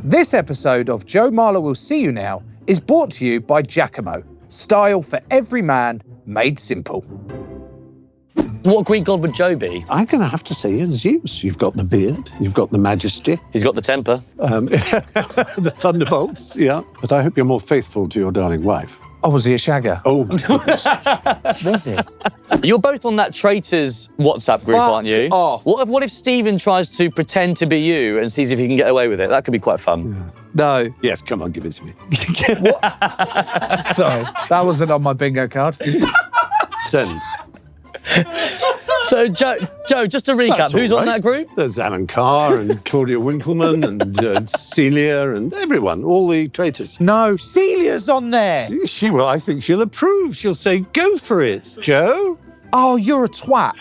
This episode of Joe Marler Will See You Now is brought to you by Giacomo. Style for every man, made simple. What Greek god would Joe be? I'm going to have to say Zeus. You've got the beard, you've got the majesty. He's got the temper. The thunderbolts, yeah. But I hope you're more faithful to your darling wife. Oh, was he a shagger? Oh, my goodness. Was it? You're both on that Traitor's WhatsApp group, aren't you? Off. What if Stephen tries to pretend to be you and sees if he can get away with it? That could be quite fun. No. Yes, come on, give it to me. Sorry, that wasn't on my bingo card. Send. So, Joe, just to recap, That's who's all on right. that group? There's Alan Carr and Claudia Winkleman and Celia and everyone, all the traitors. No, Celia's on there. She will, I think she'll approve. She'll say, go for it, Joe. Oh, you're a twat.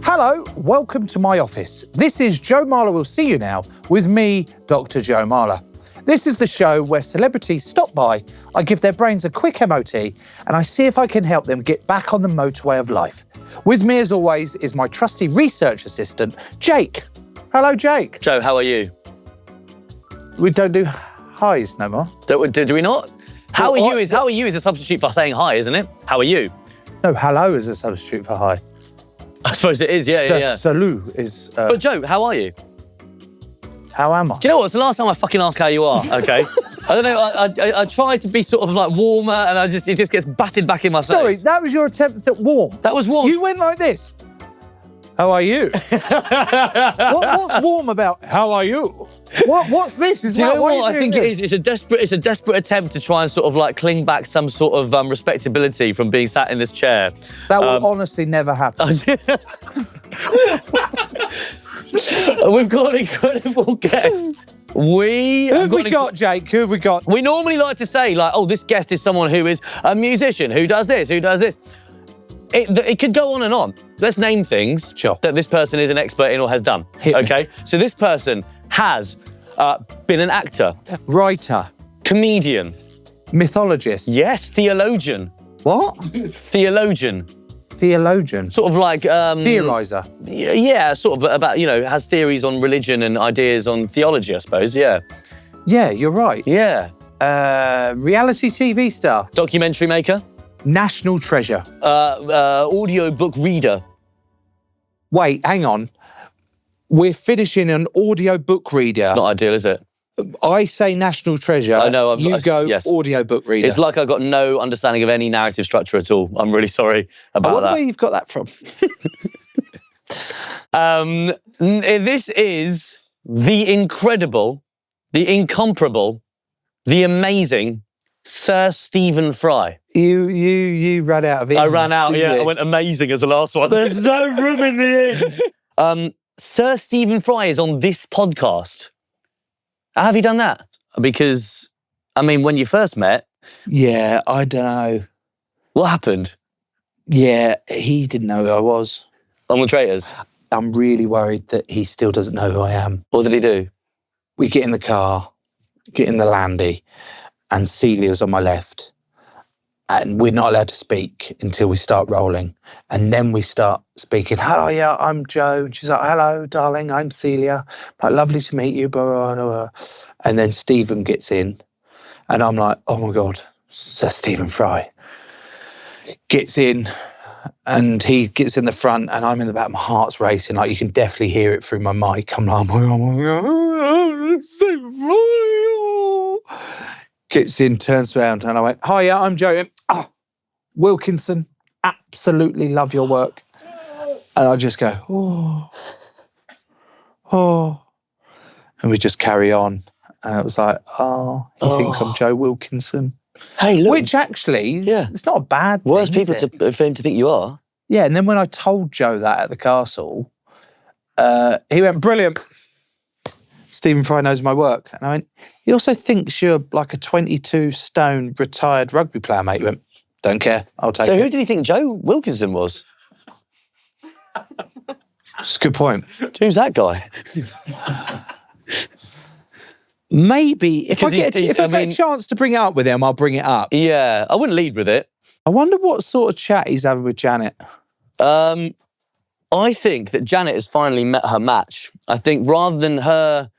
Hello, welcome to my office. This is Joe Marler Will See You Now with me, Dr Joe Marler. This is the show where celebrities stop by, I give their brains a quick MOT, and I see if I can help them get back on the motorway of life. With me, as always, is my trusty research assistant, Jake. Hello, Jake. Joe, how are you? We don't do highs no more. Do we not? How are you is a substitute for saying hi, isn't it? How are you? No, hello is a substitute for hi. I suppose it is, yeah. Salut is... But Joe, how are you? How am I? Do you know what? It's the last time I fucking ask how you are, okay? I don't know, I tried to be sort of like warmer and it just gets batted back in my face. Sorry, that was your attempt at warm. That was warm. You went like this. How are you? What's warm about how are you? What's this? Do you know what I think it is? It's a desperate attempt to try and sort of like cling back some sort of respectability from being sat in this chair. That will honestly never happen. We've got an incredible guest. Who have we got, Jake? Who have we got? We normally like to say, like, oh, this guest is someone who is a musician, who does this, who does this. It could go on and on. Let's name things that this person is an expert in or has done. Okay? So this person has been an actor. Writer. Comedian. Mythologist. Yes, theologian. What? Theologian. Theologian. Sort of like... Theoriser. Yeah, sort of about, has theories on religion and ideas on theology, I suppose, yeah. Yeah, you're right. Yeah. Reality TV star. Documentary maker. National treasure. Audio book reader. Wait, hang on. We're finishing an audio book reader. It's not ideal, is it? I say national treasure. I know. You go yes. audio book reader. It's like I've got no understanding of any narrative structure at all. I'm really sorry about I wonder that. where you've got that from. This is the incredible, the incomparable, the amazing Sir Stephen Fry. You ran out of it. I ran out, yeah. I went amazing as the last one. There's no room in the inn. Sir Stephen Fry is on this podcast. Have you done that? Because, when you first met... Yeah, I don't know. What happened? Yeah, he didn't know who I was. On the Traitors? I'm really worried that he still doesn't know who I am. What did he do? We get in the car, get in the Landy, and Celia's on my left. And we're not allowed to speak until we start rolling. And then we start speaking, hello, yeah, I'm Joe. And she's like, hello, darling, I'm Celia. Like, lovely to meet you. Blah, blah, blah. And then Stephen gets in. And I'm like, oh my God, Sir Stephen Fry. Gets in, and he gets in the front, and I'm in the back. My heart's racing. Like, you can definitely hear it through my mic. I'm like, oh my God, Stephen Fry. Gets in, turns around, and I went, hi, yeah, I'm Joe. Wilkinson, absolutely love your work. And I just go, oh. And we just carry on. And it was like, he thinks I'm Joe Wilkinson. Hey, look. Which actually, it's not a bad thing, Worse people for him to think you are. Yeah, and then when I told Joe that at the castle, he went, brilliant. Stephen Fry knows my work. And I went, he also thinks you're like a 22-stone retired rugby player, mate. He went, don't care, I'll take it. So who did he think Joe Wilkinson was? That's a good point. Who's that guy? Maybe, if I get a chance to bring it up with him, I'll bring it up. Yeah, I wouldn't lead with it. I wonder what sort of chat he's having with Janet. I think that Janet has finally met her match. I think rather than her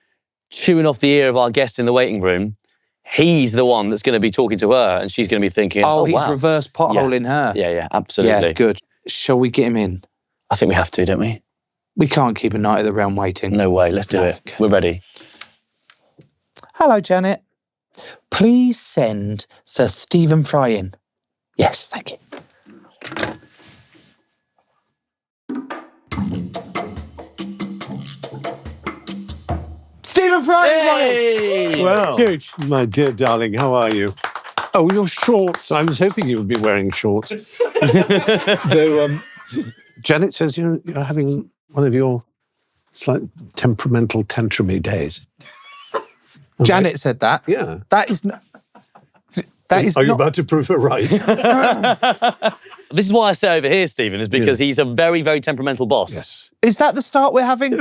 chewing off the ear of our guest in the waiting room, he's the one that's going to be talking to her and she's going to be thinking, he's wow. reverse potholing her. Yeah, absolutely. Yeah, good. Shall we get him in? I think we have to, don't we? We can't keep a night of the realm waiting. No way, let's do it. Okay. We're ready. Hello, Janet. Please send Sir Stephen Fry in. Yes, thank you. Stephen Fry! Hey! Well, Huge. my dear darling, how are you? Oh, your shorts. I was hoping you would be wearing shorts. Though, Janet says you're having one of your slight temperamental, tantrumy days. Janet said that. Yeah. That is... That is Are you not... about to prove her right? This is why I say over here, Stephen, is because he's a very, very temperamental boss. Yes. Is that the start we're having?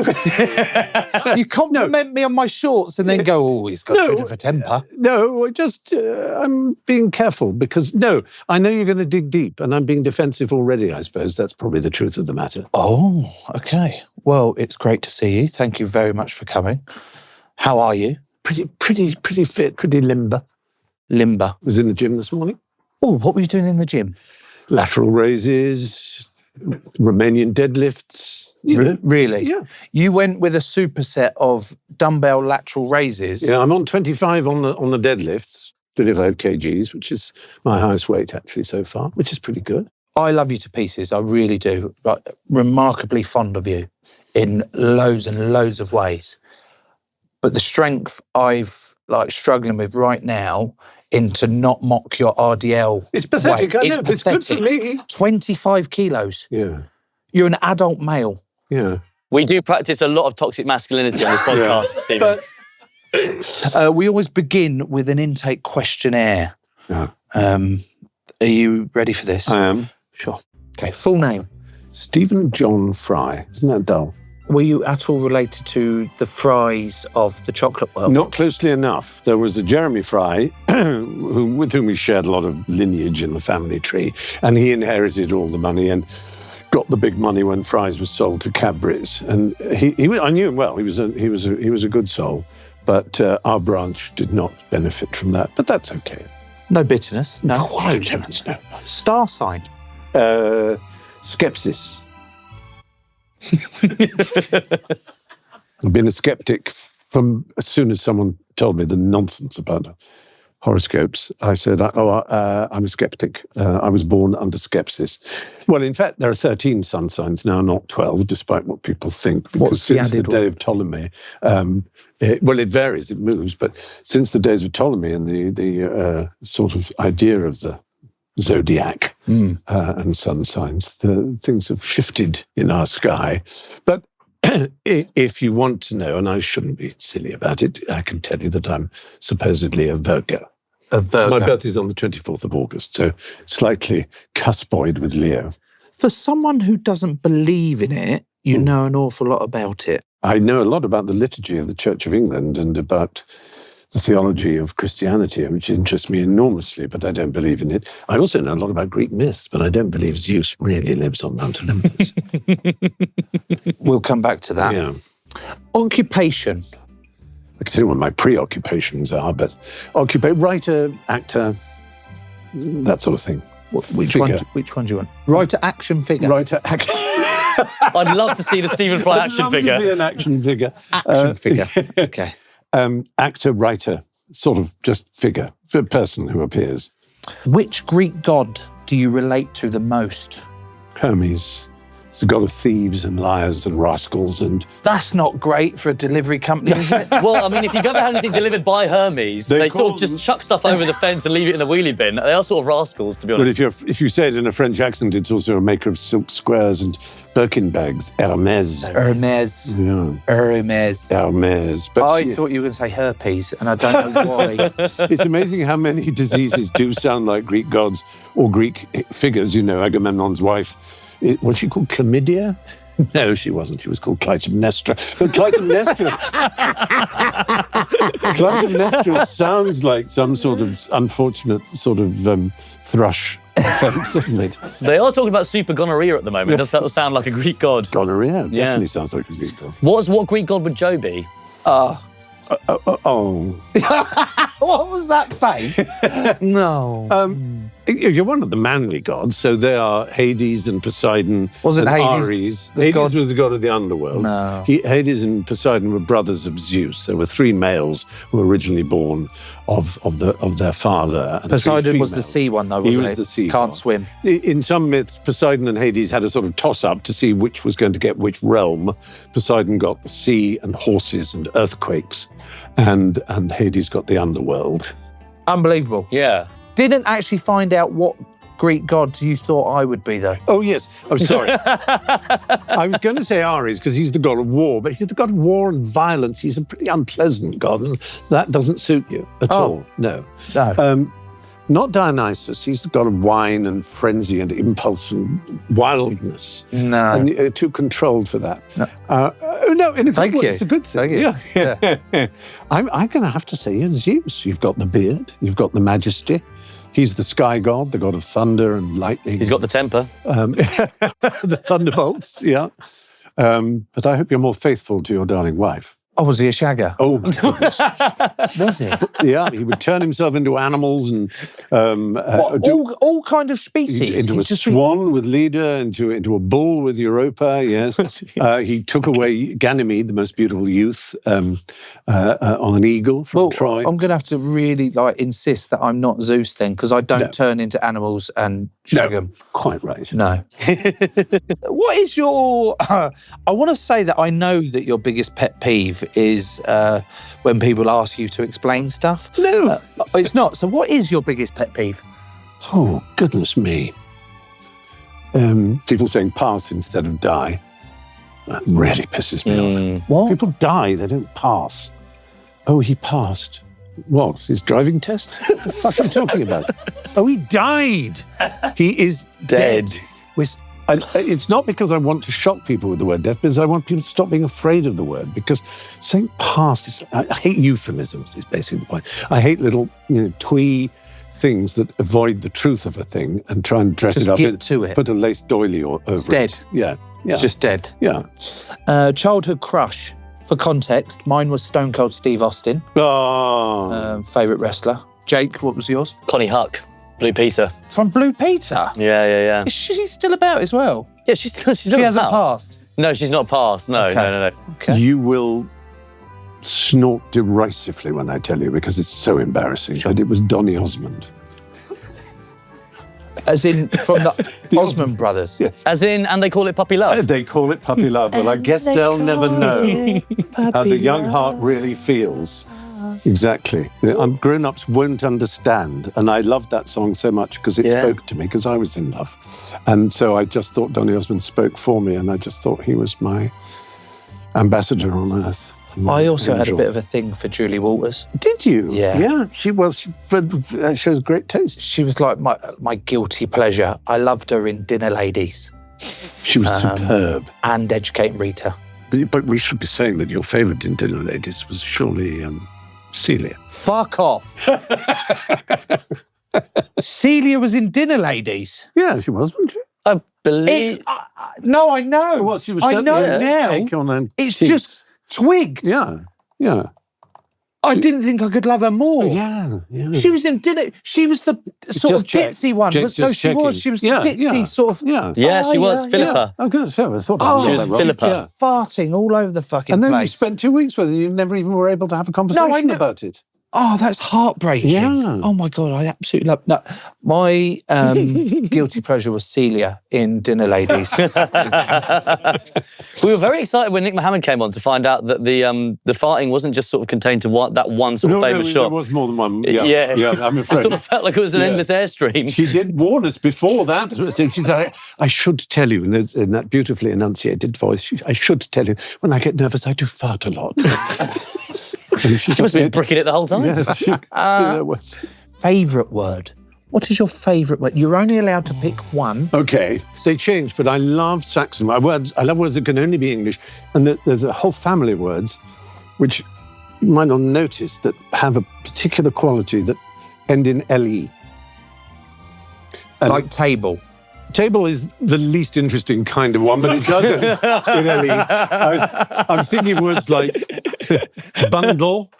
You compliment me on my shorts and then go, oh, he's got a bit of a temper. No, I'm being careful because, I know you're going to dig deep and I'm being defensive already, I suppose. That's probably the truth of the matter. Oh, okay. Well, it's great to see you. Thank you very much for coming. How are you? Pretty fit, pretty limber. Limber. Was in the gym this morning. Oh, what were you doing in the gym? Lateral raises, Romanian deadlifts. Really? Yeah. You went with a superset of dumbbell lateral raises. Yeah, I'm on 25 on the deadlifts, 25 kgs, which is my highest weight actually so far, which is pretty good. I love you to pieces. I really do. Like, remarkably fond of you in loads and loads of ways. But the strength I've struggling with right now to not mock your RDL. It's pathetic. weight. I know, but it's good for me. 25 kilos. Yeah. You're an adult male. Yeah. We do practice a lot of toxic masculinity on this podcast, Stephen. We always begin with an intake questionnaire. Yeah. Are you ready for this? I am. Sure. Okay, full name. Stephen John Fry. Isn't that dull? Were you at all related to the Frys of the chocolate world? Not closely enough. There was a Jeremy Fry, with whom we shared a lot of lineage in the family tree, and he inherited all the money and got the big money when Fry's was sold to Cadbury's. And I knew him well. He was a good soul, but our branch did not benefit from that. But that's okay. No bitterness. No. Heavens, no. Star sign. Skepsis. I've been a skeptic from as soon as someone told me the nonsense about horoscopes. I said, I'm a skeptic. I was born under skepsis. Well, in fact, there are 13 sun signs now, not 12, despite what people think. Because since the day of Ptolemy, it varies, it moves, but since the days of Ptolemy and the sort of idea of the zodiac and sun signs, the things have shifted in our sky. But if you want to know, and I shouldn't be silly about it, I can tell you that I'm supposedly a Virgo. A Virgo. My birthday is on the 24th of August, so slightly cuspoid with Leo. For someone who doesn't believe in it, you know an awful lot about it. I know a lot about the liturgy of the Church of England and about the theology of Christianity, which interests me enormously, but I don't believe in it. I also know a lot about Greek myths, but I don't believe Zeus really lives on Mount Olympus. We'll come back to that. Yeah. Occupation. I can tell you what my preoccupations are, but writer, actor, that sort of thing. Which one do you want? Writer, action figure. Writer, actor. I'd love to see the Stephen Fry action figure. To be an action figure. Action figure. Okay. Actor, writer, sort of just figure, a person who appears. Which Greek god do you relate to the most? Hermes. It's the god of thieves and liars and rascals and... That's not great for a delivery company, is it? Well, I mean, if you've ever had anything delivered by Hermes, they sort of just chuck stuff over the fence and leave it in the wheelie bin. They are sort of rascals, to be honest. But if you say it in a French accent, it's also a maker of silk squares and Birkin bags. Hermes. Hermes. Yeah. Hermes. Hermes. But I thought you were going to say herpes, and I don't know why. It's amazing how many diseases do sound like Greek gods or Greek figures. You know, Agamemnon's wife, what's she called? Chlamydia? No, she wasn't. She was called Clytemnestra. But Clytemnestra sounds like some sort of unfortunate sort of thrush offense, doesn't it? They are talking about super gonorrhea at the moment. Does that sound like a Greek god? Gonorrhea definitely sounds like a Greek god. What Greek god would Joe be? What was that face? No. You're one of the manly gods, so they are Hades and Poseidon Wasn't and Hades Ares. Hades was the god of the underworld. No. Hades and Poseidon were brothers of Zeus. There were 3 males who were originally born of their father. And Poseidon 3 was the females. sea one, though, wasn't He he? was the sea Can't god. swim. In some myths, Poseidon and Hades had a sort of toss-up to see which was going to get which realm. Poseidon got the sea and horses and earthquakes, and Hades got the underworld. Unbelievable. Yeah. Didn't actually find out what Greek god you thought I would be, though. Oh, yes. Oh, sorry. I was going to say Ares because he's the god of war, but he's the god of war and violence. He's a pretty unpleasant god, and that doesn't suit you at all. No. No. Not Dionysus. He's the god of wine and frenzy and impulse and wildness. No. And you're too controlled for that. No. No, in a Thank good way, you. it's a good thing. Thank you. Yeah. I'm going to have to say you're Zeus. You've got the beard. You've got the majesty. He's the sky god, the god of thunder and lightning. He's got the temper. The thunderbolts, yeah. But I hope you're more faithful to your darling wife. Oh, was he a shagger? Oh, my goodness. Was he? Yeah, he would turn himself into animals and all kind of species. into He'd a just swan with Leda, into a bull with Europa. Yes, he took away Ganymede, the most beautiful youth, on an eagle from Troy. I'm going to have to really insist that I'm not Zeus then, because I don't turn into animals and shag them. Quite right. No. What is your... I want to say that I know that your biggest pet peeve is when people ask you to explain stuff. No. It's not. So what is your biggest pet peeve? Oh, goodness me. People saying pass instead of die. That really pisses me off. What? People die, they don't pass. Oh, he passed. What? His driving test? What the fuck are you talking about? Oh, he died. He is dead. It's not because I want to shock people with the word death, because I want people to stop being afraid of the word. Because saying past I hate euphemisms, is basically the point. I hate little, twee things that avoid the truth of a thing and try and dress Just it up. get to it. Put a lace doily over It's dead. it. Yeah. It's just dead. Yeah. Childhood crush. For context, mine was Stone Cold Steve Austin, Oh. favourite wrestler. Jake, what was yours? Connie Huck, Blue Peter. From Blue Peter? Yeah. Is she still about as well? Yeah, she's She still hasn't about. passed. No, she's not passed. No, Okay. no. Okay. You will snort derisively when I tell you, because it's so embarrassing. But it was Donny Osmond. As in from the Osmond brothers? Yes. As in, and they call it puppy love. They call it puppy love, but I guess they'll never know how the young heart really feels. Exactly. The grown-ups won't understand. And I loved that song so much because it spoke to me, because I was in love. And so I just thought Donny Osmond spoke for me, and I just thought he was my ambassador on earth. I also had a Angel. bit of a thing for Julie Walters. Did you? Yeah. Yeah, she shows great taste. She was like my guilty pleasure. I loved her in Dinner Ladies She was superb. and Educating Rita. But we should be saying that your favourite in Dinner Ladies was surely Celia. Fuck off. Celia was in Dinner Ladies. Yeah, she was, wasn't she? I believe. No, I know. Well, she was I certainly know an now. acorn and It's cheeks. just twigged. Yeah. I didn't think I could love her more. Yeah. She was in Dinner. She was the sort of Just check. ditzy one. Jake's No, just she was. checking. She was Yeah, the ditzy yeah. sort of. Yeah. Yeah, she was. yeah, Philippa. Oh, good. So I thought I Oh, got She was that wrong. Philippa. Yeah. farting all over the fucking And then you place. spent 2 weeks with her. You never even were able to have a conversation know. about it. Oh, that's heartbreaking. Yeah. Oh my God, I absolutely love. No, my guilty pleasure was Celia in Dinner Ladies. We were very excited when Nick Mohammed came on to find out that the farting wasn't just sort of contained to that one sort of famous shot. there was more than one. Yeah. I'm It afraid. sort of felt like it was an Yeah. endless airstream. She did warn us before that. She said, I should tell you, in that beautifully enunciated voice, I should tell you, when I get nervous, I do fart a lot. She must have been bricking it the whole time. Yes, she was. Favourite word. What is your favourite word? You're only allowed to pick one. Okay, they change, but I love Saxon words. I love words that can only be English. And there's a whole family of words which you might not notice that have a particular quality that end in LE. And Like table. table is the least interesting kind of one, but it doesn't in LE. I'm thinking of words like bundle,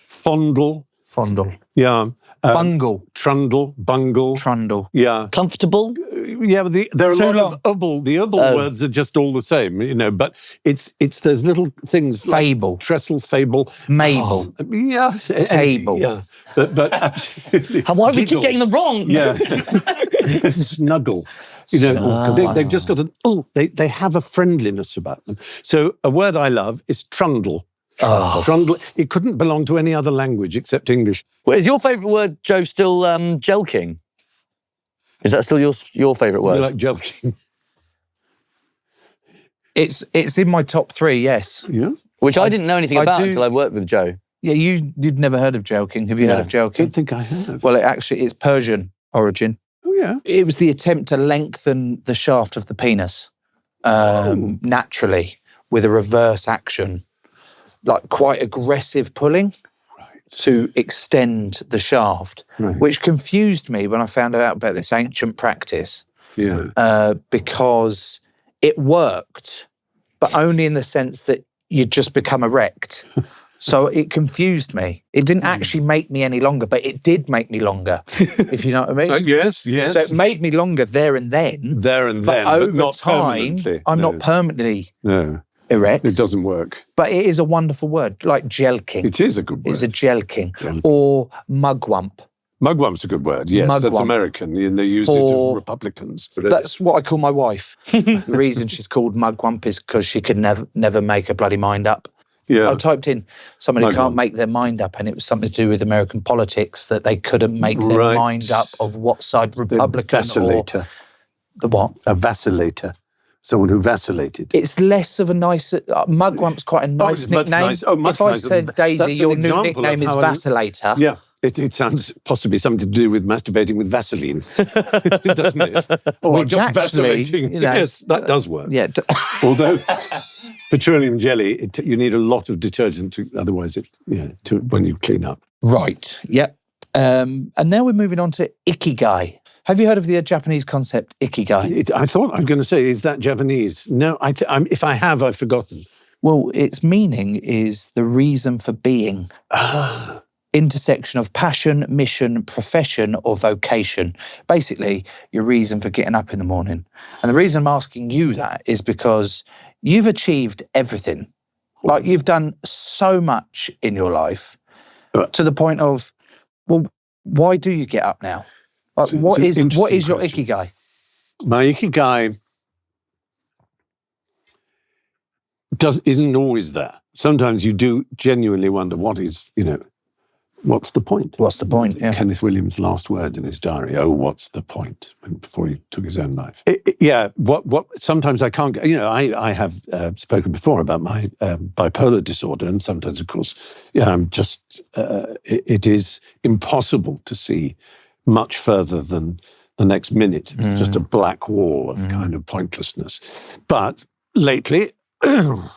fondle. Fondle. Yeah. Bungle. Trundle, bungle. Trundle. Yeah. Comfortable? Yeah, but there are a lot long. of ubble. The ubble words are just all the same, but it's those little things Fable. like trestle, fable. Mabel. Oh, yeah. Table. Yeah. But absolutely. Why do we keep Giggle. getting them wrong? Yeah. Snuggle. They've just got they have a friendliness about them. So a word I love is trundle. Trundle. It couldn't belong to any other language except English. Well, is your favourite word, Joe, still jelking? Is that still your favourite word? You like jelking? It's in my top 3, yes. Yeah. Which I didn't know anything I about do- until I worked with Joe. Yeah, you'd never heard of joking. Have you heard of I joking? don't think I have. Well, it's Persian origin. Oh, yeah. It was the attempt to lengthen the shaft of the penis naturally with a reverse action, like quite aggressive pulling to extend the shaft, which confused me when I found out about this ancient practice. Yeah. Because it worked, but only in the sense that you'd just become erect. So it confused me. It didn't actually make me any longer, but it did make me longer, if you know what I mean. Yes. So it made me longer there and then. But over not time, permanently. I'm not permanently erect. It doesn't work. But it is a wonderful word, like jelking. It is a good word. It's a jelking. Or mugwump. Mugwump's a good word, yes. That's Mugwump. American, and they use it of Republicans. That's what I call my wife. The reason she's called mugwump is because she could never make her bloody mind up. Yeah. I typed in someone who Mugwump. can't make their mind up, and it was something to do with American politics, that they couldn't make their mind up of what side Republican vacillator. or the what? A vacillator. Someone who vacillated. It's less of a nice... mugwump's quite a nice it's much nickname. nice. Oh, much if I nicer said, than- Daisy, that's an your new example nickname of is how Vacillator. Yeah, it sounds possibly something to do with masturbating with Vaseline, doesn't it? Or Which just actually, vacillating. Yes, that does work. Yeah. Although petroleum jelly, you need a lot of detergent otherwise when you clean up. Right, yep. And now we're moving on to ikigai. Have you heard of the Japanese concept ikigai? I thought I was going to say, is that Japanese? No, if I have, I've forgotten. Well, its meaning is the reason for being. Intersection of passion, mission, profession, or vocation. Basically, your reason for getting up in the morning. And the reason I'm asking you that is because you've achieved everything. Like, you've done so much in your life to the point of, well, why do you get up now? Like, what is your question. ikigai? My ikigai isn't always there. Sometimes you do genuinely wonder what's the point? What's the point? Yeah. Kenneth Williams' last word in his diary. Oh, what's the point? Before he took his own life. What? Sometimes I can't. I have spoken before about my bipolar disorder, and sometimes, of course, I'm just. It is impossible to see much further than the next minute. It's just a black wall of kind of pointlessness. But lately,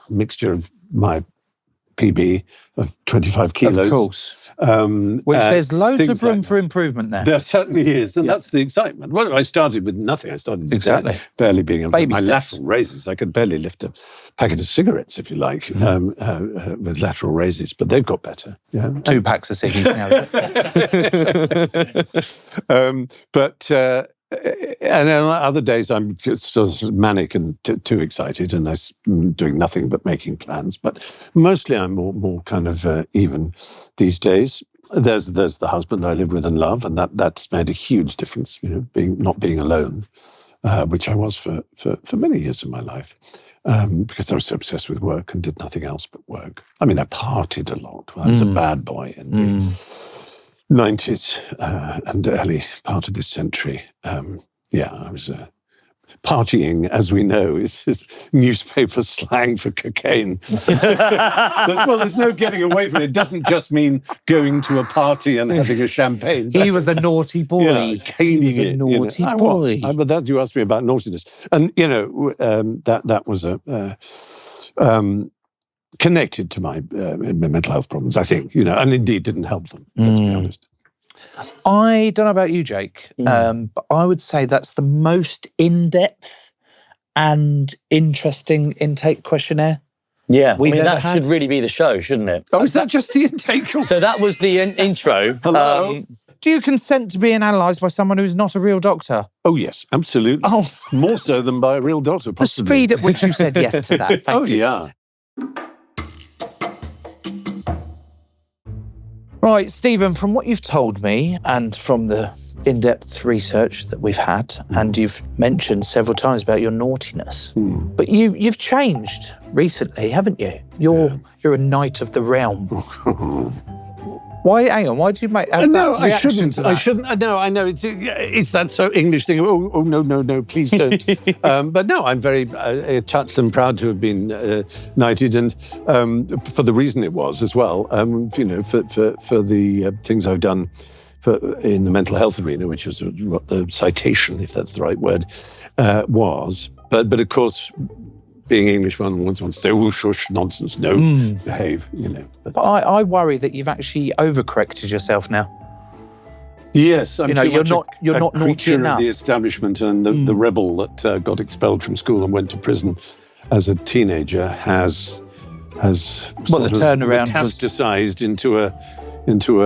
mixture of my PB of 25 kilos. Of course. Which there's loads of room for improvement there. There certainly is, and that's the excitement. Well, I started with nothing. I started Exactly. barely being able Baby to my steps. lateral raises. I could barely lift a packet of cigarettes, if you like, with lateral raises, but they've got better. Yeah. 2 packs of ciggies now. And on other days, I'm just sort of manic and too excited, and I'm doing nothing but making plans. But mostly, I'm more kind of even these days. There's the husband I live with and love, and that's made a huge difference. Not being alone, which I was for many years of my life, because I was so obsessed with work and did nothing else but work. I mean, I partied a lot. I was a bad boy in the 90s and early part of this century. I was partying, as we know, is newspaper slang for cocaine. Well, there's no getting away from it. It doesn't just mean going to a party and having a champagne. He was a naughty boy. Yeah, caning He was a it, naughty I boy. was. But that you asked me about naughtiness, and that was connected to my mental health problems, I think, and indeed didn't help them. Let's be honest. I don't know about you, Jake, but I would say that's the most in-depth and interesting intake questionnaire. Yeah, We've ever that had. should really be the show, shouldn't it? Oh, is that just the intake? So that was the intro. Hello? Do you consent to being analysed by someone who's not a real doctor? Oh, yes, absolutely. Oh, More so than by a real doctor, the possibly. speed at which you said yes to that. Thank you. Yeah. Right, Stephen, from what you've told me and from the in-depth research that we've had, and you've mentioned several times about your naughtiness, but you've changed recently, haven't you? You're a knight of the realm. Why? Hang on. Why did you make that reaction to that? I shouldn't. No, I know it's that so English thing. Oh, no, please don't. But no, I'm very touched and proud to have been knighted, and for the reason it was as well. For the things I've done in the mental health arena, which was what the citation, if that's the right word, was. But of course, being English, one wants to say, "Oh, shush, nonsense, no, behave," But I worry that you've actually overcorrected yourself now. Yes, I'm too much you're not naughty creature enough. of the establishment, and the rebel that got expelled from school and went to prison as a teenager has Well, sort the of turnaround was metastasized into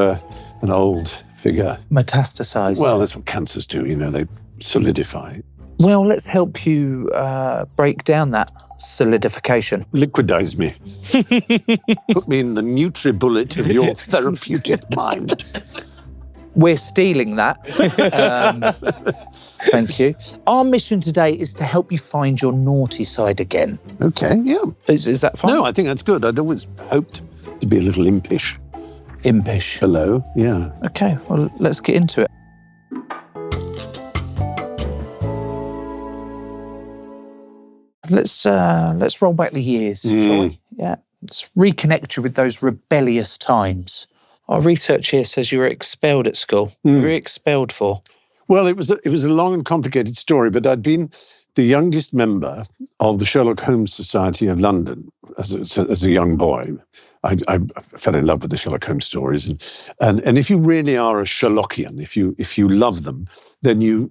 an old figure. metastasized. Well, that's what cancers do. They solidify. Well, let's help you break down that solidification. Liquidize me. Put me in the NutriBullet of your therapeutic mind. We're stealing that. Thank you. Our mission today is to help you find your naughty side again. Okay, yeah. Is that fine? No, I think that's good. I'd always hoped to be a little impish. Impish. Hello, yeah. Okay, well, let's get into it. Let's roll back the years, shall we? Yeah. Let's reconnect you with those rebellious times. Our research here says you were expelled at school. What were you expelled for? Well, it was a long and complicated story, but I'd been the youngest member of the Sherlock Holmes Society of London as a young boy. I fell in love with the Sherlock Holmes stories, and if you really are a Sherlockian, if you love them, then you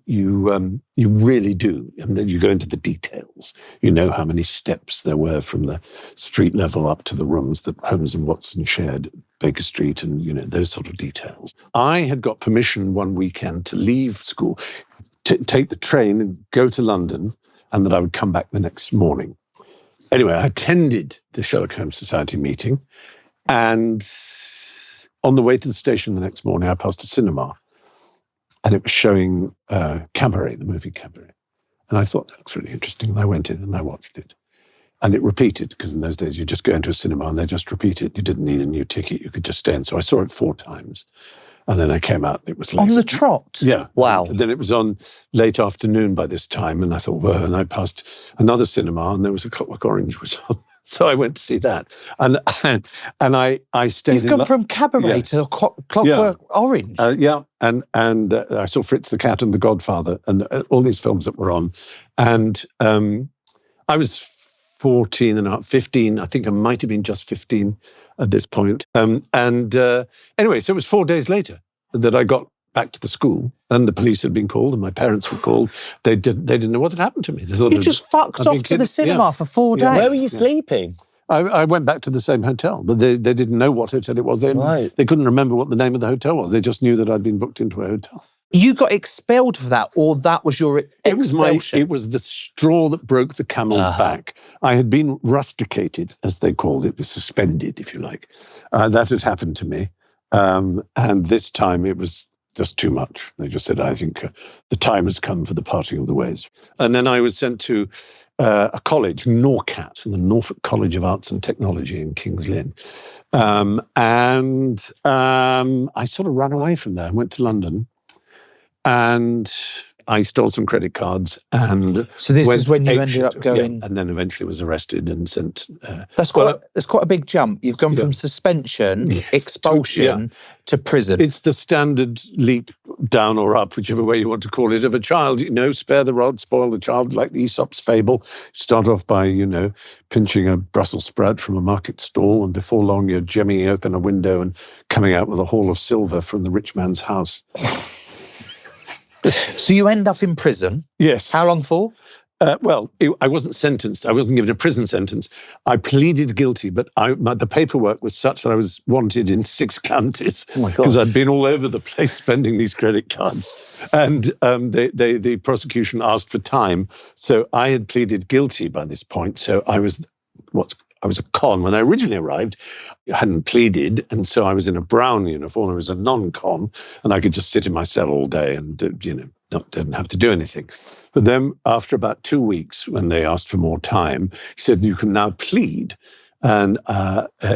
really do, and then you go into the details. You know how many steps there were from the street level up to the rooms that Holmes and Watson shared at Baker Street, and those sort of details. I had got permission one weekend to leave school, to take the train and go to London, and that I would come back the next morning. Anyway, I attended the Sherlock Holmes Society meeting, and on the way to the station the next morning, I passed a cinema, and it was showing Cabaret, the movie Cabaret. And I thought, that looks really interesting, and I went in and I watched it. And it repeated, because in those days you just go into a cinema and they just repeat it. You didn't need a new ticket, you could just stay in. So I saw it 4 times. And then I came out and it was late. On the trot? Yeah. Wow. And then it was on late afternoon by this time. And I thought, well, and I passed another cinema and there was a Clockwork Orange was on. So I went to see that. And I stayed You've gone from Cabaret to Clockwork Orange. Yeah. And I saw Fritz the Cat and The Godfather and all these films that were on. And I was 14 and a half, 15. I think I might have been just 15 at this point. Anyway, so it was 4 days later that I got back to the school, and the police had been called, and my parents were called. They didn't know what had happened to me. They thought you just fucked off to the cinema for 4 days. Where were you sleeping? I went back to the same hotel, but they didn't know what hotel it was. They couldn't remember what the name of the hotel was. They just knew that I'd been booked into a hotel. You got expelled for that, or that was your expulsion? It was the straw that broke the camel's back. I had been rusticated, as they called it, suspended, if you like. That had happened to me. And this time it was just too much. They just said, I think the time has come for the parting of the ways. And then I was sent to a college, NORCAT, the Norfolk College of Arts and Technology in King's Lynn. I sort of ran away from there. I went to London. And I stole some credit cards and... So this went is when you apeshit. ended up going... Yeah, and then eventually was arrested and sent... That's quite a big jump. You've gone from suspension, expulsion, to prison. It's the standard leap down or up, whichever way you want to call it, of a child. Spare the rod, spoil the child, like the Aesop's fable. Start off by, pinching a Brussels sprout from a market stall, and before long you're jemming open a window and coming out with a haul of silver from the rich man's house. So you end up in prison. Yes. How long for? I wasn't sentenced. I wasn't given a prison sentence. I pleaded guilty, but the paperwork was such that I was wanted in 6 counties because I'd been all over the place spending these credit cards. And the prosecution asked for time. So I had pleaded guilty by this point. So I was a con. When I originally arrived, I hadn't pleaded, and so I was in a brown uniform. I was a non-con, and I could just sit in my cell all day and, didn't have to do anything. But then after about 2 weeks, when they asked for more time, he said, you can now plead. And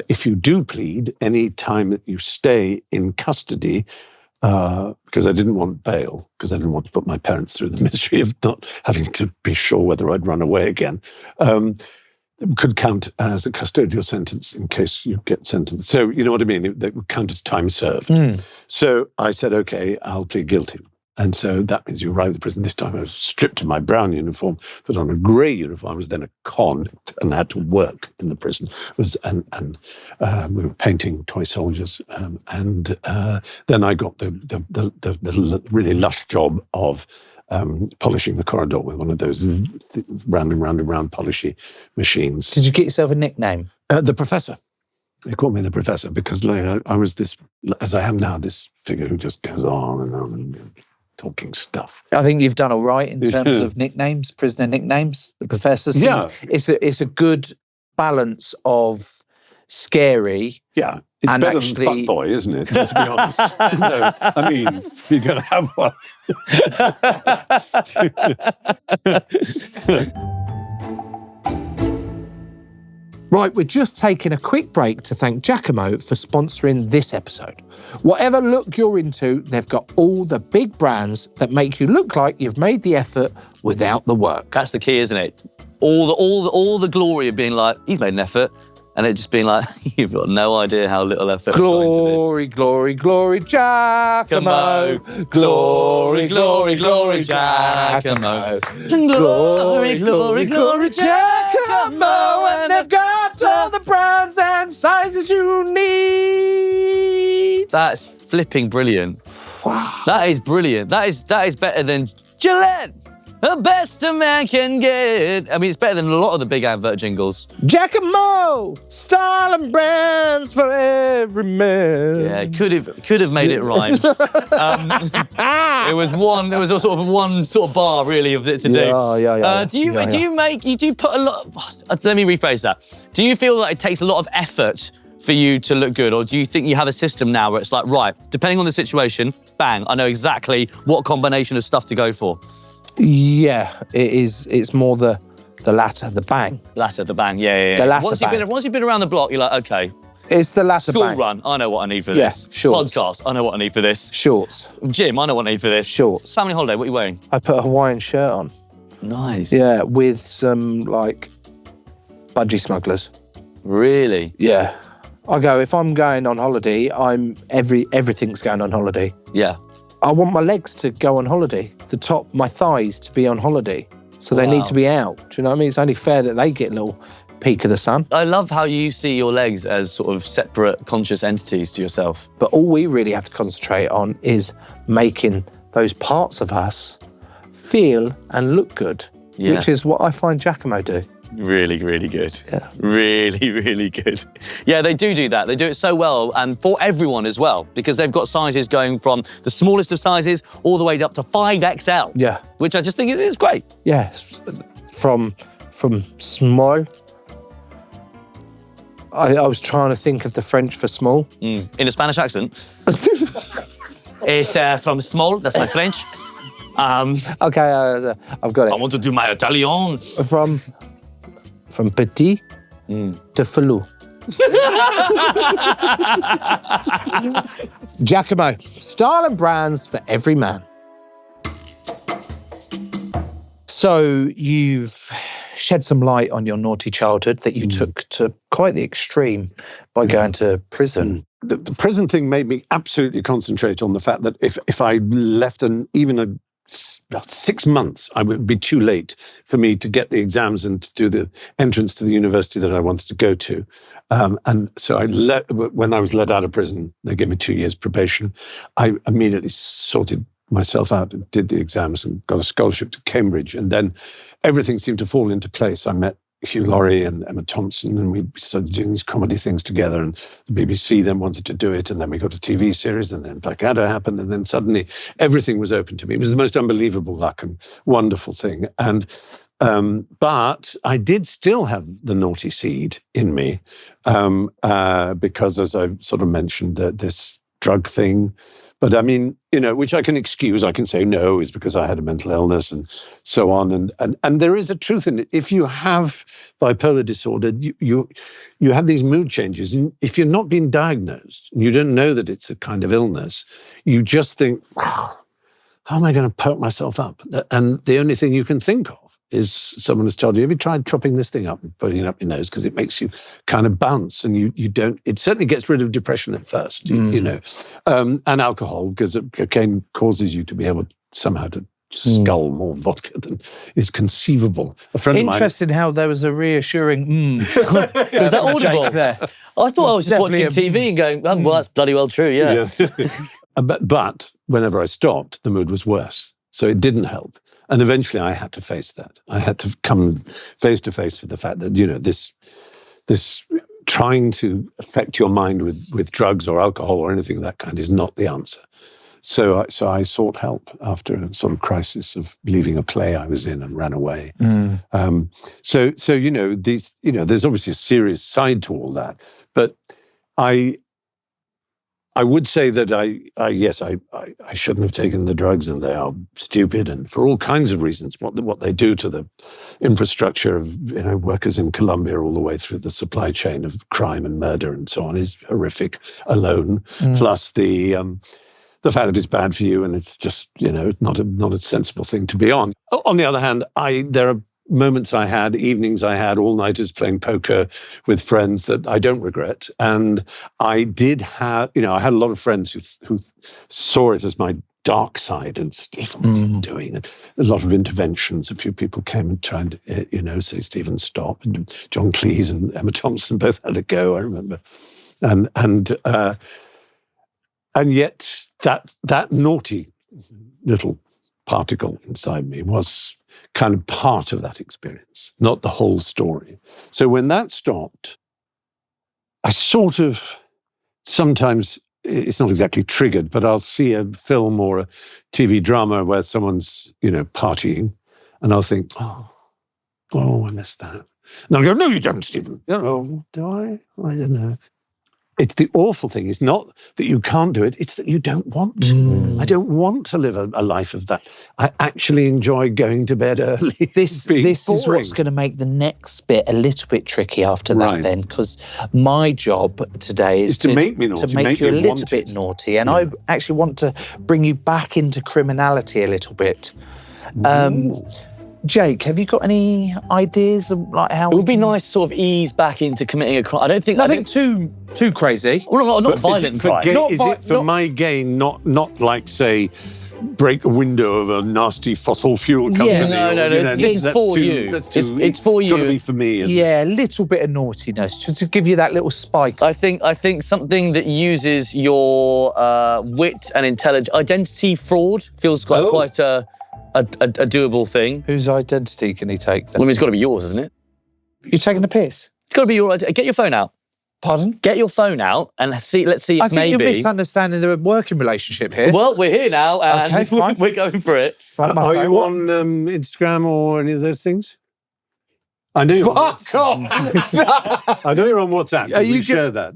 if you do plead, any time that you stay in custody, because I didn't want bail, because I didn't want to put my parents through the misery of not having to be sure whether I'd run away again, could count as a custodial sentence in case you get sentenced. So, you know what I mean? That would count as time served. So I said, okay, I'll plead guilty. And so that means you arrive at the prison. This time I was stripped of my brown uniform, put on a grey uniform. I was then a con and had to work in the prison. And we were painting toy soldiers. And then I got the really lush job of polishing the corridor with one of those round and round and round polishy machines. Did you get yourself a nickname? The Professor. They called me the Professor because I was this, as I am now, this figure who just goes on and on and talking stuff. I think you've done all right in terms of nicknames, prisoner nicknames. The Professor. It's a good balance of scary. Yeah. It's and better actually... than fuckboy, isn't it? Let's be honest. No, I mean, you're going to have one. Right, we're just taking a quick break to thank Giacomo for sponsoring this episode. Whatever look you're into, they've got all the big brands that make you look like you've made the effort without the work. That's the key, isn't it? All the glory of being like, he's made an effort, and it just being like, you've got no idea how little effort Glory, glory, glory, Giacomo. Glory, glory, glory, Giacomo. Glory, glory, glory, Giacomo. And they've got all the brands and sizes you need. That's flipping brilliant. Wow. That is brilliant. That is better than Gillette. The best a man can get. I mean, it's better than a lot of the big advert jingles. Giacomo, style and brands for every man. Yeah, could have made it rhyme. It was a sort of one sort of bar really of it to do. Yeah. Do you put a lot? Let me rephrase that. Do you feel that it takes a lot of effort for you to look good, or do you think you have a system now where it's like, right, depending on the situation, bang, I know exactly what combination of stuff to go for? Yeah, it is. It's more the latter, the bang. Latter, the bang, yeah. The latter Once you've been around the block, you're like, okay. It's the latter School bang. run, I know what I need for Yes, this. shorts. Podcast, I know what I need for this. Shorts. Gym, I know what I need for this. Shorts. Family holiday, what are you wearing? I put a Hawaiian shirt on. Nice. Yeah, with some, budgie smugglers. Really? Yeah. I go, if I'm going on holiday, everything's going on holiday. Yeah. I want my legs to go on holiday. The top, my thighs to be on holiday. So they need to be out. Do you know what I mean? It's only fair that they get a little peek of the sun. I love how you see your legs as sort of separate conscious entities to yourself. But all we really have to concentrate on is making those parts of us feel and look good, which is what I find Giacomo do. Really, really good. Yeah. Really, really good. Yeah, they do that. They do it so well, and for everyone as well, because they've got sizes going from the smallest of sizes all the way up to 5XL. Yeah. Which I just think is great. Yeah, from small. I was trying to think of the French for small. In a Spanish accent. It's from small, that's my French. Okay, I've got it. I want to do my Italian. From petit to filou. Giacomo, style and brands for every man. So you've shed some light on your naughty childhood that you took to quite the extreme by going to prison. The prison thing made me absolutely concentrate on the fact that if I left even 6 months, I would be too late for me to get the exams and to do the entrance to the university that I wanted to go to. And so when I was let out of prison, they gave me 2 years probation. I immediately sorted myself out and did the exams and got a scholarship to Cambridge. And then everything seemed to fall into place. I met Hugh Laurie and Emma Thompson, and we started doing these comedy things together, and the BBC then wanted to do it, and then we got a TV series, and then Blackadder happened, and then suddenly everything was open to me. It was the most unbelievable luck and wonderful thing. And but I did still have the naughty seed in me, because, as I've sort of mentioned, this drug thing. But I mean, which I can excuse. I can say no, is because I had a mental illness and so on. And there is a truth in it. If you have bipolar disorder, you have these mood changes. And if you're not being diagnosed, and you don't know that it's a kind of illness, you just think, how am I going to perk myself up? And the only thing you can think of is someone has told you, have you tried chopping this thing up and putting it up your nose? Because it makes you kind of bounce, and you don't, it certainly gets rid of depression at first, and alcohol, because it again causes you to be able somehow to scull more vodka than is conceivable. A friend of mine... Interesting how there was a reassuring Was that audible? there. I thought I was just watching TV and going, well, that's bloody well true, yeah. But whenever I stopped, the mood was worse. So it didn't help. And eventually I had to face that. I had to come face to face with the fact that, this trying to affect your mind with drugs or alcohol or anything of that kind is not the answer. So I sought help after a sort of crisis of leaving a play I was in and ran away. So there's obviously a serious side to all that. But I would say that I shouldn't have taken the drugs, and they are stupid, and for all kinds of reasons. What they do to the infrastructure of workers in Colombia all the way through the supply chain of crime and murder and so on is horrific alone. Plus the fact that it's bad for you, and it's just not a sensible thing to be on. On the other hand, there are moments I had, evenings I had, all-nighters playing poker with friends that I don't regret. And I did have, I had a lot of friends who saw it as my dark side, and Stephen, what are you doing? And a lot of interventions. A few people came and tried to, say, Stephen, stop. And John Cleese and Emma Thompson both had a go, I remember. And yet that naughty little particle inside me was kind of part of that experience, not the whole story. So when that stopped, I sort of sometimes, it's not exactly triggered, but I'll see a film or a TV drama where someone's, partying, and I'll think, oh, I missed that. And I'll go, no, you don't, Stephen. Oh, do I? I don't know. It's the awful thing. It's not that you can't do it. It's that you don't want to. I don't want to live a life of that. I actually enjoy going to bed early. This is what's going to make the next bit a little bit tricky after that then, because my job today is to make me naughty, to make you a little bit naughty. And I actually want to bring you back into criminality a little bit. Jake, have you got any ideas of how it would be nice to sort of ease back into committing a crime? I don't think nothing too crazy. Well, not violent crime. Is it for my gain? Not like, say, break a window of a nasty fossil fuel company. Yeah, no. It's for you. It's for you. It's got to be for me. A little bit of naughtiness just to give you that little spike. I think something that uses your wit and intelligence. Identity fraud feels quite a doable thing. Whose identity can he take then? Well, I mean, it's got to be yours, isn't it? You're taking the piss? It's got to be your identity. Get your phone out. Pardon? Get your phone out and let's see if maybe... I think you're misunderstanding the working relationship here. Well, we're here now and okay, fine. We're going for it. Right, are you on Instagram or any of those things? I know you're on WhatsApp. I know you're on WhatsApp. We share that.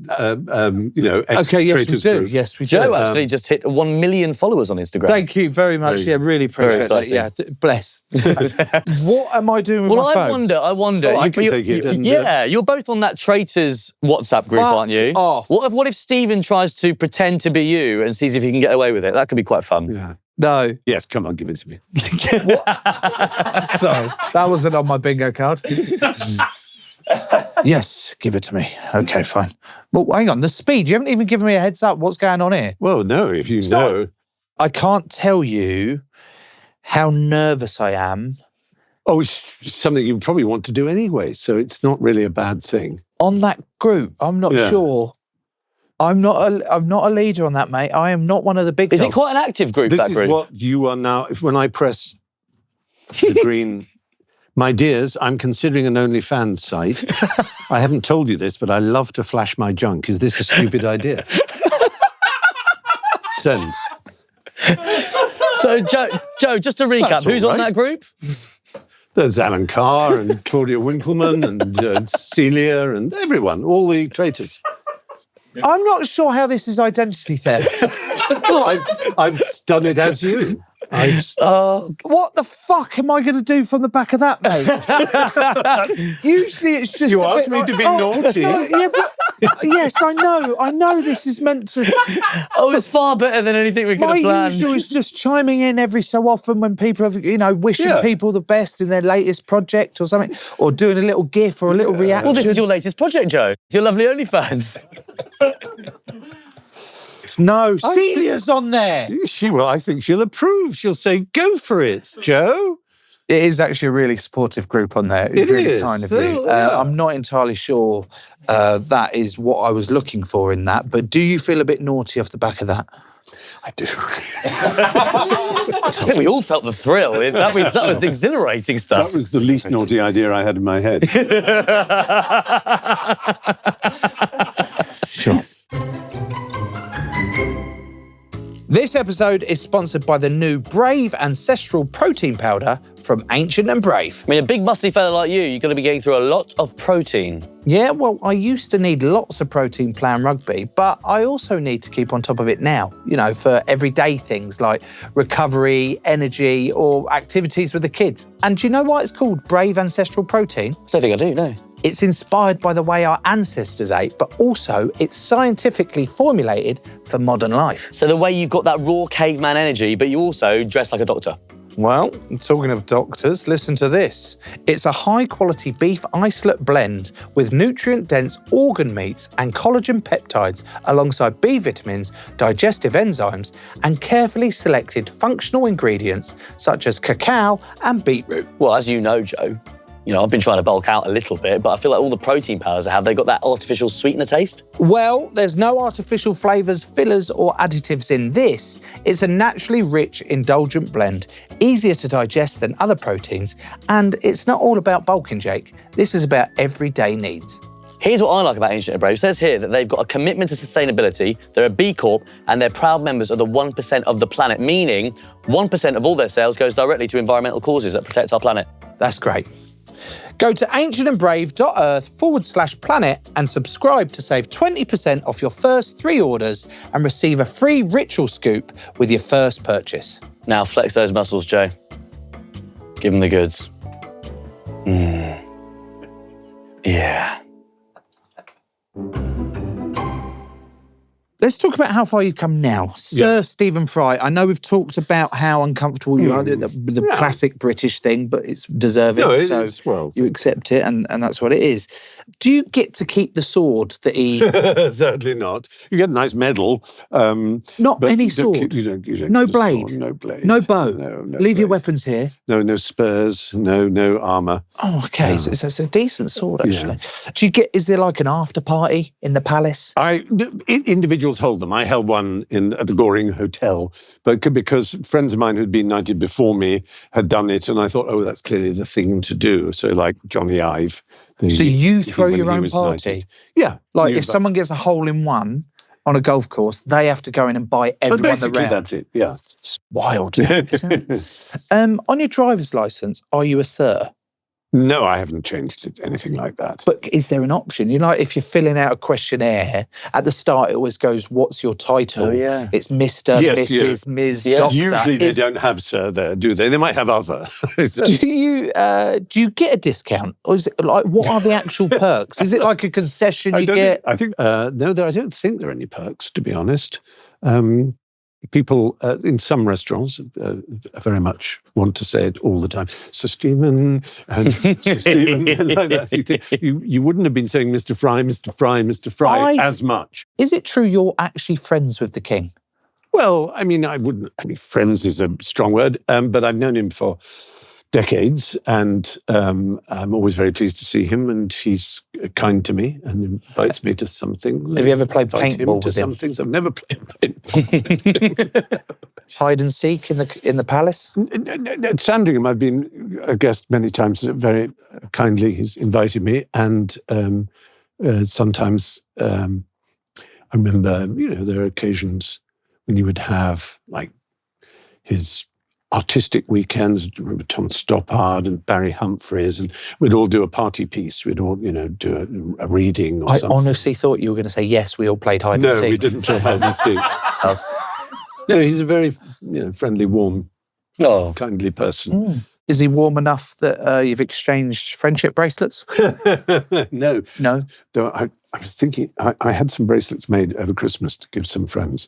Okay, yes, we do. Yes, we do. Joe actually just hit 1 million followers on Instagram. Thank you very much. Really appreciate that. Yeah, bless. What am I doing with my phone? I wonder. I can take it. You're both on that Traitors WhatsApp group, aren't you? Off. What if Stephen tries to pretend to be you and sees if he can get away with it? That could be quite fun. Yeah. No. Yes, come on, give it to me. Sorry, that wasn't on my bingo card. Yes, give it to me. Okay, fine. Well, hang on, the speed. You haven't even given me a heads up. What's going on here? Well, no, if you know. I can't tell you how nervous I am. Oh, it's something you probably want to do anyway, so it's not really a bad thing. On that group, I'm not sure. I'm not a leader on that, mate. I am not one of the big dogs. Is it quite an active group, This that is group? what you are now. When I press the green, my dears, I'm considering an OnlyFans site. I haven't told you this, but I love to flash my junk. Is this a stupid idea? Send. So, Joe, just to recap, That's who's all on right. that group? There's Alan Carr and Claudia Winkleman and Celia and everyone, all the traitors. I'm not sure how this is identity theft. Well, I've done it as you. What the fuck am I going to do from the back of that, mate? Usually it's just... You asked me to be naughty. No, yeah, but, yes, I know this is meant to... Oh, it's far better than anything we could My have planned. usual is just chiming in every so often when people have, wishing people the best in their latest project or something, or doing a little gif or a little reaction. Well, this is your latest project, Joe. Your lovely OnlyFans. No, Celia's on there. I think she'll approve. She'll say, go for it, Joe. It is actually a really supportive group on there. It's It really is. kind of you. Yeah. I'm not entirely sure that is what I was looking for in that, but do you feel a bit naughty off the back of that? I do. I think we all felt the thrill. That was exhilarating stuff. That was the least naughty idea I had in my head. Sure. This episode is sponsored by the new Brave Ancestral Protein Powder from Ancient and Brave. I mean, a big muscly fella like you're going to be getting through a lot of protein. Yeah, well, I used to need lots of protein playing rugby, but I also need to keep on top of it now, for everyday things like recovery, energy, or activities with the kids. And do you know why it's called Brave Ancestral Protein? I don't think I do, no. It's inspired by the way our ancestors ate, but also it's scientifically formulated for modern life. So the way you've got that raw caveman energy, but you also dress like a doctor. Well, talking of doctors, listen to this. It's a high-quality beef isolate blend with nutrient-dense organ meats and collagen peptides alongside B vitamins, digestive enzymes, and carefully selected functional ingredients such as cacao and beetroot. Well, as you know, Joe, I've been trying to bulk out a little bit, but I feel like all the protein powders I have, they've got that artificial sweetener taste. Well, there's no artificial flavours, fillers or additives in this. It's a naturally rich, indulgent blend, easier to digest than other proteins, and it's not all about bulking, Jake. This is about everyday needs. Here's what I like about Ancient and Brave. It says here that they've got a commitment to sustainability, they're a B Corp, and they're proud members of the 1% of the planet, meaning 1% of all their sales goes directly to environmental causes that protect our planet. That's great. Go to ancientandbrave.earth/planet and subscribe to save 20% off your first 3 orders and receive a free ritual scoop with your first purchase. Now flex those muscles, Joe. Give them the goods. Yeah. Let's talk about how far you've come now. Sir Stephen Fry, I know we've talked about how uncomfortable you are, the classic British thing, but it's deserving, No, it so is. Well, you accept it, and that's what it is. Do you get to keep the sword that he... Certainly not. You get a nice medal. Not but any you don't sword? You don't No get a sword, blade? no blade. No bow? No Leave your blade. weapons here? No spurs, no armour. Oh, okay, so it's a decent sword, actually. Is there like an after party in the palace? Individuals hold them. I held one at the Goring Hotel, but because friends of mine who'd been knighted before me had done it, and I thought, that's clearly the thing to do. So like Johnny Ive. So you throw when your he own was party? knighted. Yeah. Like if someone gets a hole in one on a golf course, they have to go in and buy everyone the basically round. that's it, yeah. It's wild. Isn't it? On your driver's licence, are you a sir? No, I haven't changed it, anything like that. But is there an option? If you're filling out a questionnaire, at the start it always goes, what's your title? Oh, yeah. It's Mr, Yes, Mrs, Ms, Yeah. Doctor. Usually they don't have sir there, do they? They might have other. Do you get a discount? Or is it like, what are the actual perks? Is it like a concession you get? I think, no, I don't think there are any perks, to be honest. people in some restaurants very much want to say it all the time. Sir Stephen, and Sir Stephen, like that. You wouldn't have been saying Mr. Fry, Mr. Fry, Mr. Fry as much. Is it true you're actually friends with the king? Well, I mean, friends is a strong word, but I've known him for decades, and I'm always very pleased to see him, and he's kind to me and invites me to some things. Have you ever played paintball with him? Some things I've never played paintball. Hide and seek in the palace? At Sandringham, I've been a guest many times. Very kindly, he's invited me, and sometimes I remember, there are occasions when you would have like his artistic weekends. Remember Tom Stoppard and Barry Humphries, and we'd all do a party piece. We'd all, do a reading or something. I honestly thought you were going to say, yes, we all played hide and seek. No, we didn't play hide and seek. No, he's a very, friendly, warm, kindly person. Is he warm enough that you've exchanged friendship bracelets? No. No? Though I was thinking, I had some bracelets made over Christmas to give some friends,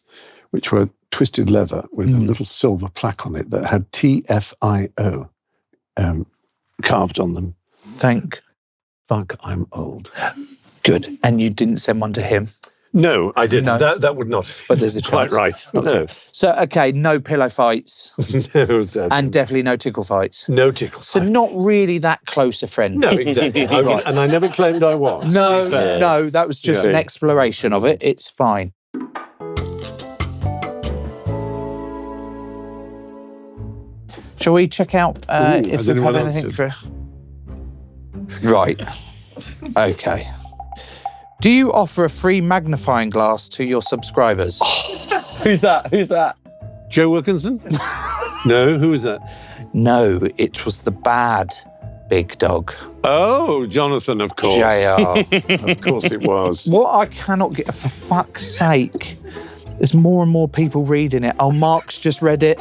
which were twisted leather with a little silver plaque on it that had TFIO carved on them. Fuck, I'm old. Good. And you didn't send one to him? No, I didn't. No. That would not have But there's a quite chance. right. Okay. No. So, okay, no pillow fights. No, sadly. And definitely no tickle fights. No tickle So fights. not really that close a friend. No, exactly. Right. And I never claimed I was. No, that was just an exploration of it. It's fine. Shall we check out if we've had anything for... Right. Okay. Do you offer a free magnifying glass to your subscribers? Who's that? Joe Wilkinson? No, who was that? No, it was the bad big dog. Oh, Jonathan, of course. JR. Of course it was. What I cannot get, for fuck's sake, there's more and more people reading it. Oh, Mark's just read it.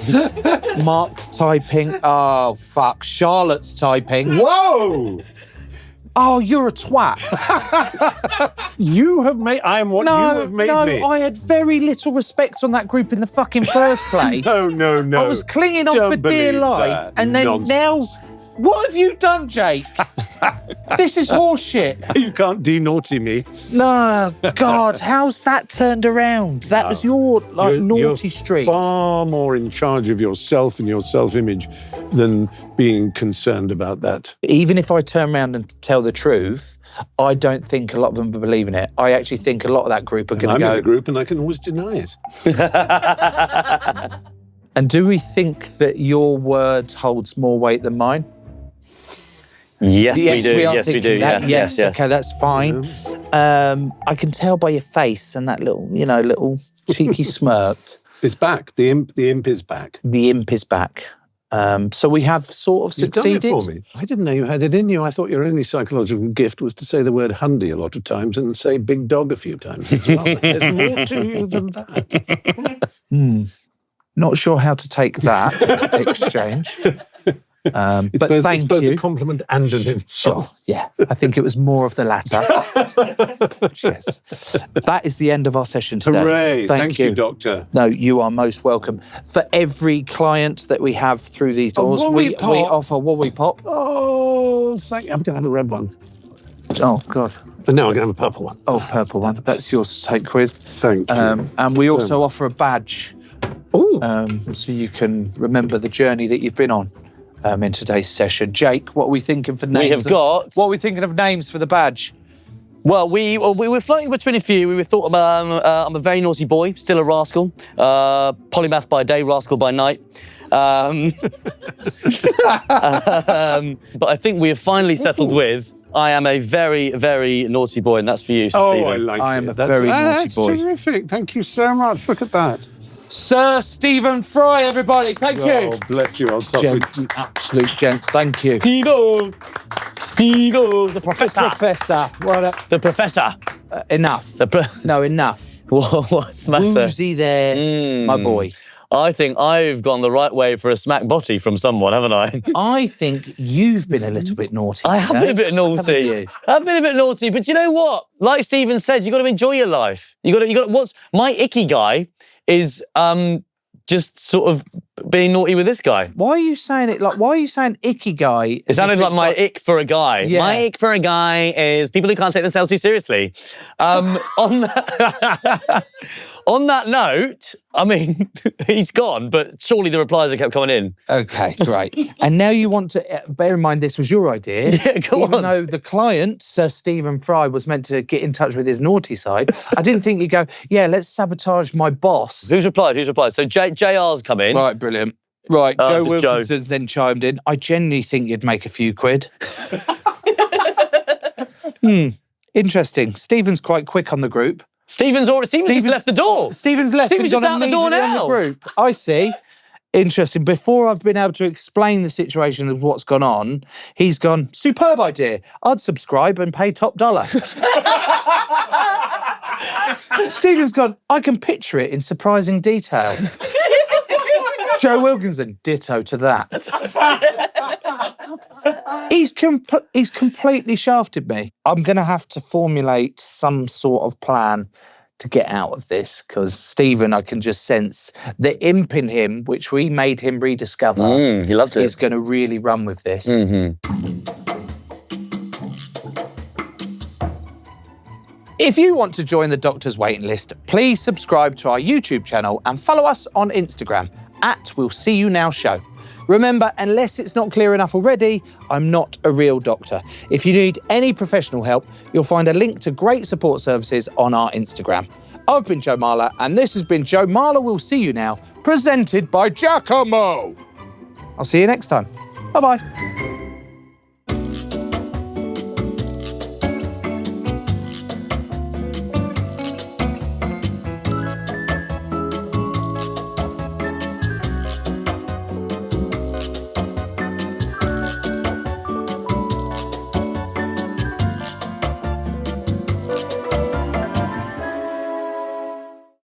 Mark's typing. Oh, fuck. Charlotte's typing. Whoa! Oh, you're a twat. You have made... I am what you have made me. No, I had very little respect on that group in the fucking first place. No. I was clinging on for dear life. And then now... What have you done, Jake? This is horseshit. You can't de-naughty me. No, God, how's that turned around? That was your naughty streak. You're far more in charge of yourself and your self-image than being concerned about that. Even if I turn around and tell the truth, I don't think a lot of them are believing it. I actually think a lot of that group are going to go... I'm in the group and I can always deny it. And do we think that your word holds more weight than mine? Yes, we do. Yes, we do. Yes. Okay, that's fine. I can tell by your face and that little cheeky smirk. It's back. The imp is back. The imp is back. So we have sort of succeeded. You've done it for me. I didn't know you had it in you. I thought your only psychological gift was to say the word hundy a lot of times and say big dog a few times as well. There's more to you than that. Not sure how to take that exchange. But it's both you. a compliment and an insult. Yeah, I think it was more of the latter. Yes. That is the end of our session today. Hooray. Thank you, Doctor. No, you are most welcome. For every client that we have through these doors, we offer lollipop. Oh, thank you. I'm going to have a red one. Oh, God. And now I'm going to have a purple one. Oh, purple one. That's yours to take with. Thank you. And we also offer a badge. So you can remember the journey that you've been on. In today's session. Jake, what are we thinking for names? What are we thinking of names for the badge? Well, we were floating between a few. We thought I'm a very naughty boy, still a rascal. Polymath by day, rascal by night. But I think we have finally settled with I am a very, very naughty boy, and that's for you, Stephen. I like it. I am a very naughty boy. That's terrific. Thank you so much. Look at that. Sir Stephen Fry, everybody. Thank you. Oh, bless you, old sausage. Gent, you absolute gent. Thank you. He-go, the professor. What up? The professor. Enough. No, enough. What's the matter? Woozy there, my boy. I think I've gone the right way for a smack botty from someone, haven't I? I think you've been a little bit naughty. I have been a bit naughty. I've been a bit naughty, but you know what? Like Stephen said, you got to enjoy your life. You got to. What's my icky guy is just sort of being naughty with this guy. Why are you saying it like? Why are you saying icky guy? It sounded like my ick for a guy. Yeah. My ick for a guy is people who can't take themselves too seriously. On that note, I mean, he's gone, but surely the replies have kept coming in. Okay, great. And now you want to bear in mind this was your idea. Yeah, go Even on. though the client, Sir Stephen Fry, was meant to get in touch with his naughty side, I didn't think you'd go, yeah, let's sabotage my boss. Who's replied? So JR's come in. Right, brilliant. Right, Oh, Joe this is Joe. Wilkinson's then chimed in. I genuinely think you'd make a few quid. Interesting. Stephen's quite quick on the group. Stephen's just left the door. Stephen's left. Stephen's and just gone out the door immediately on now. the group. I see. Interesting. Before I've been able to explain the situation of what's gone on, he's gone, superb idea. I'd subscribe and pay top dollar. Stephen's gone, I can picture it in surprising detail. Joe Wilkinson, ditto to that. He's completely shafted me. I'm going to have to formulate some sort of plan to get out of this, because Stephen, I can just sense the imp in him, which we made him rediscover, He loved it. is going to really run with this. If you want to join the doctor's waiting list, please subscribe to our YouTube channel and follow us on Instagram @We'll See You Now Show. Remember, unless it's not clear enough already, I'm not a real doctor. If you need any professional help, you'll find a link to great support services on our Instagram. I've been Joe Marler, and this has been Joe Marler Will See You Now, presented by Giacomo. I'll see you next time. Bye-bye.